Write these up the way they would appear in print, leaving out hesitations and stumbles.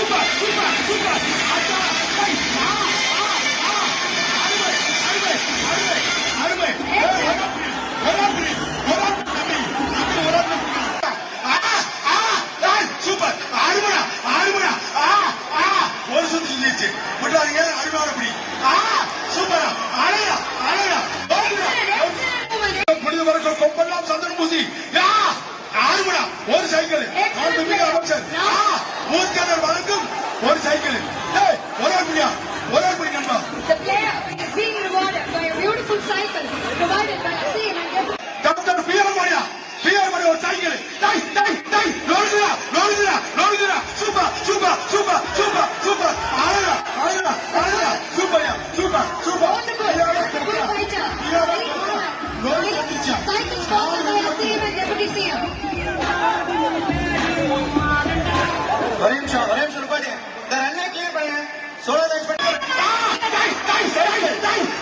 super super super அச்சா டேய் அருமை அருமை அருமை அருமை சூப்பர் அருமடா அருமடா ஒரு சுத்து சுத்திச்சு விட்டாதீங்க அருமையான பிடி சூப்பரா அழகா அழகா முடிந்த வரைக்கும் கொம்பெல்லாம் சந்தனம் பூசி அருமடா ஒரு சைக்கிள் அமைச்சர் ஊர்காரர் வழங்கும் ஒரு சைக்கிள் ஒரு பிடியா ஒரு பிடி நண்பா டாக்டர் பிஆர் மாரியா ஒரு சைக்கிள் டை டை டை நோடுடா நோடுடா நோடுடா super super super super super அழகா அழகா அழகா சூப்பர்யா சூப்பர் சூப்பர் ஒரே நிமிஷம் இருப்பாரு இந்த ரன்னை கிளியர் பண்ணுங்க சோலோ லைஃப் பண்ணி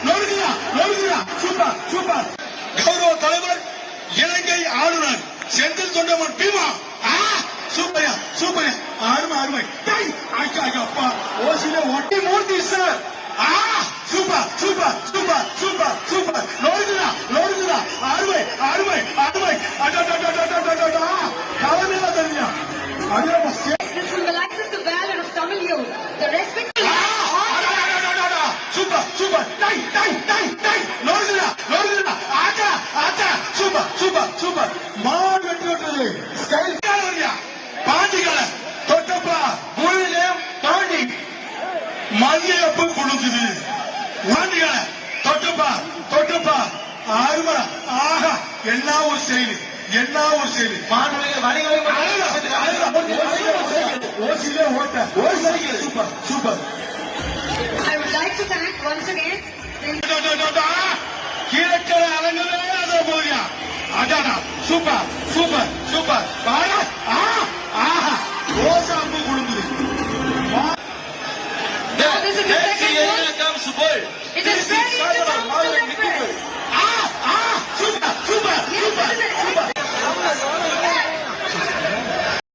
நோடுடா சூப்பர் சூப்பர் கௌரவ தலைவர் இலங்கை ஆளுநர் செந்தில் தொண்டமன் பீமா சூப்பர்யா சூப்பர்யா அருமை அருமை அப்பா ஓசில ஒட்டி Murthy sir super super super super super நோடுதுடா நோடுதுடா அருமை அருமை அருமை கவலையில தெரியா சூப்பர் சூப்பர் டை டை டை டை நோடுதுடா நோடுதுடா ஆச்சா ஆச்சா சூப்பர் சூப்பர் சூப்பர் மான் வெட்டி விட்டது ஸ்டைல் காலரியா பாண்டிகால தொட்டப்பா முழுநேம் பாண்டி மல்லியப்பு கொடுக்குது பாண்டிகால தொட்டப்பா தொட்டப்பா அருமரா ஆஹா என்ன ஒரு ஸ்டைல் என்ன ஒரு ஸ்டைல் ஓசிலே ஓட்ட ஒரு cycle super super I would like to thank once again Keezhakarai அலங்கவே அதை போறியா அடாடா சூப்பர் சூப்பர் சூப்பர் ஆஹா ஓசா